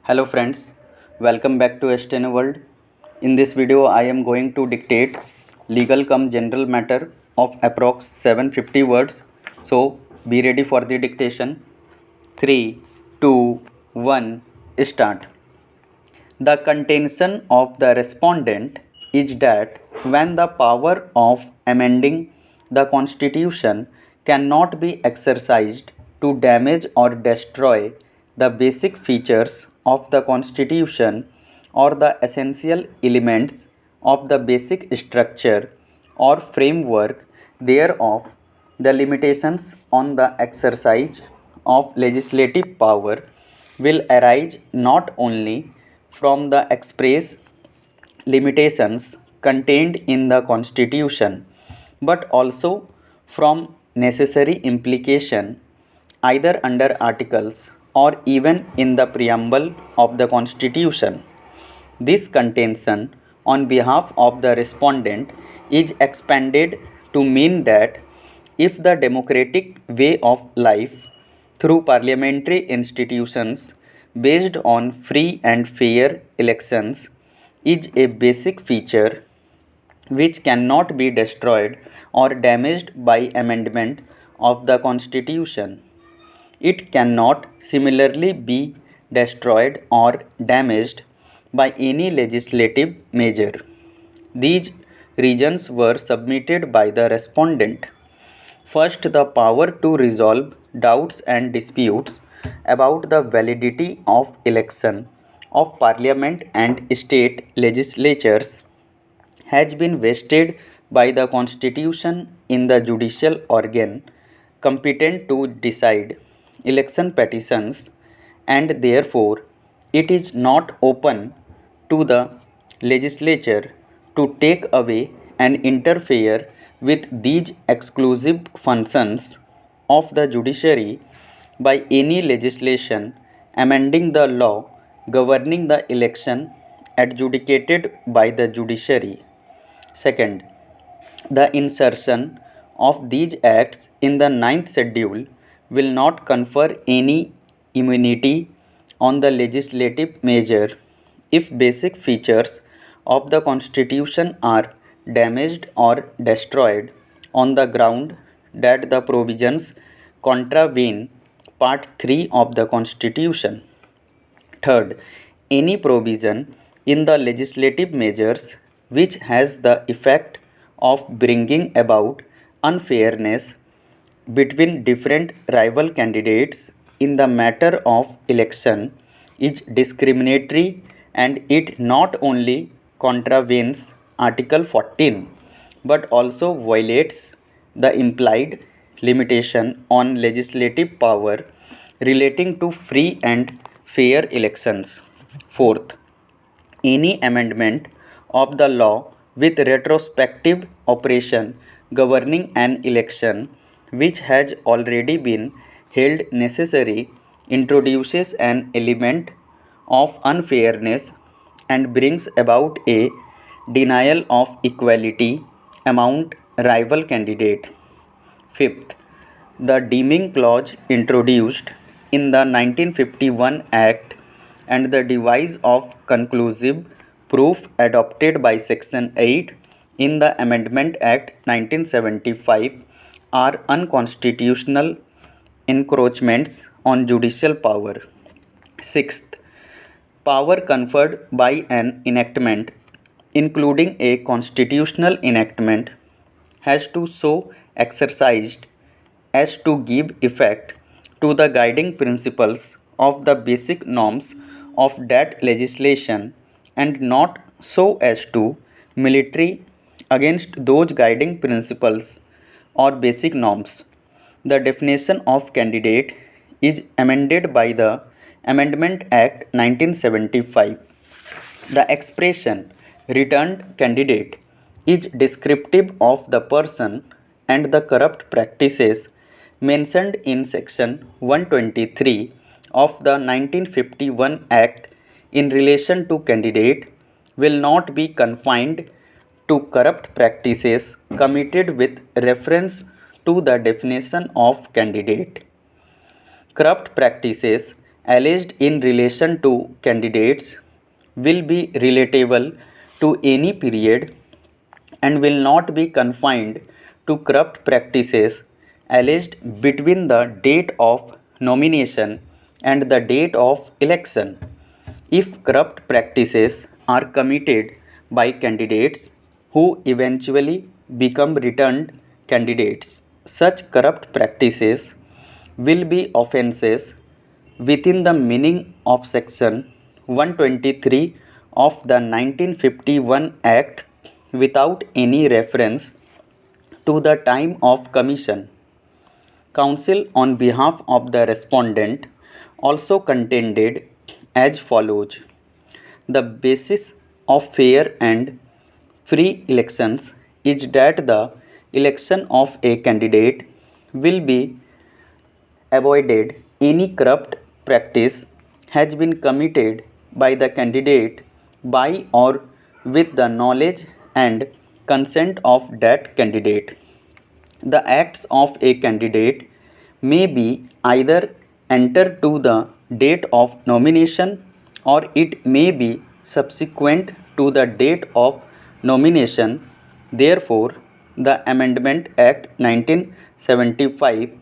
Hello friends, welcome back to STN World. In this video, I am going to dictate legal cum general matter of approx 750 words. So be ready for the dictation. 3, 2, 1, start. The contention of the respondent is that when the power of amending the Constitution cannot be exercised to damage or destroy the basic features of the Constitution or the essential elements of the basic structure or framework thereof, the limitations on the exercise of legislative power will arise not only from the express limitations contained in the Constitution, but also from necessary implication either under articles or even in the preamble of the Constitution. This contention on behalf of the respondent is expanded to mean that if the democratic way of life through parliamentary institutions based on free and fair elections is a basic feature which cannot be destroyed or damaged by amendment of the Constitution, it cannot similarly be destroyed or damaged by any legislative measure. These reasons were submitted by the respondent. First, the power to resolve doubts and disputes about the validity of election of parliament and state legislatures has been vested by the Constitution in the judicial organ competent to decide election petitions, and therefore it is not open to the legislature to take away and interfere with these exclusive functions of the judiciary by any legislation amending the law governing the election adjudicated by the judiciary. Second, the insertion of these acts in the ninth schedule will not confer any immunity on the legislative measure if basic features of the Constitution are damaged or destroyed on the ground that the provisions contravene Part 3 of the Constitution. Third, any provision in the legislative measures which has the effect of bringing about unfairness between different rival candidates in the matter of election is discriminatory, and it not only contravenes Article 14 but also violates the implied limitation on legislative power relating to free and fair elections. Fourth, any amendment of the law with retrospective operation governing an election which has already been held necessary introduces an element of unfairness and brings about a denial of equality among rival candidates. Fifth, the deeming clause introduced in the 1951 Act and the device of conclusive proof adopted by Section 8 in the Amendment Act 1975 are unconstitutional encroachments on judicial power. Sixth, power conferred by an enactment, including a constitutional enactment, has to so exercised as to give effect to the guiding principles of the basic norms of that legislation and not so as to military against those guiding principles or basic norms. The definition of candidate is amended by the Amendment Act 1975. The expression returned candidate is descriptive of the person and the corrupt practices mentioned in section 123 of the 1951 Act in relation to candidate will not be confined to corrupt practices committed with reference to the definition of candidate. Corrupt practices alleged in relation to candidates will be relatable to any period and will not be confined to corrupt practices alleged between the date of nomination and the date of election. If corrupt practices are committed by candidates who eventually become returned candidates, such corrupt practices will be offences within the meaning of Section 123 of the 1951 Act without any reference to the time of commission. Counsel on behalf of the respondent also contended as follows. The basis of fair and free elections is that the election of a candidate will be avoided any corrupt practice has been committed by the candidate by or with the knowledge and consent of that candidate. The acts of a candidate may be either entered to the date of nomination or it may be subsequent to the date of nomination. Therefore, the Amendment Act 1975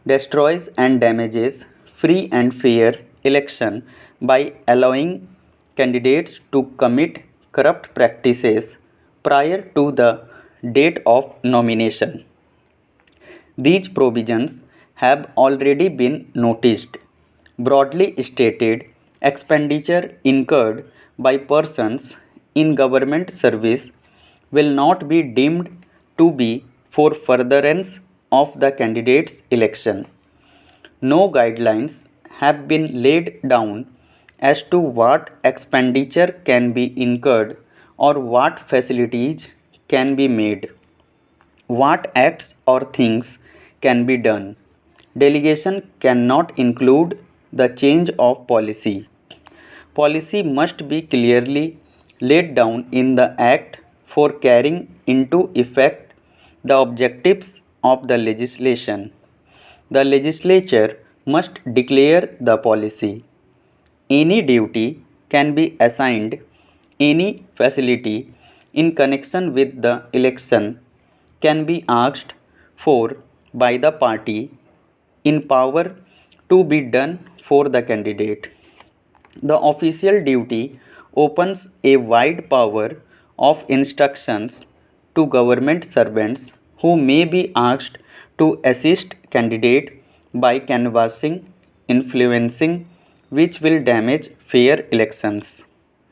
destroys and damages free and fair election by allowing candidates to commit corrupt practices prior to the date of nomination. These provisions have already been noticed. Broadly stated, expenditure incurred by persons in government service will not be deemed to be for furtherance of the candidate's election. No guidelines have been laid down as to what expenditure can be incurred or what facilities can be made, what acts or things can be done. Delegation cannot include the change of policy. Policy must be clearly laid down in the Act for carrying into effect the objectives of the legislation. The legislature must declare the policy. Any duty can be assigned, any facility in connection with the election can be asked for by the party in power to be done for the candidate. The official duty opens a wide power of instructions to government servants who may be asked to assist candidate by canvassing, influencing, which will damage fair elections.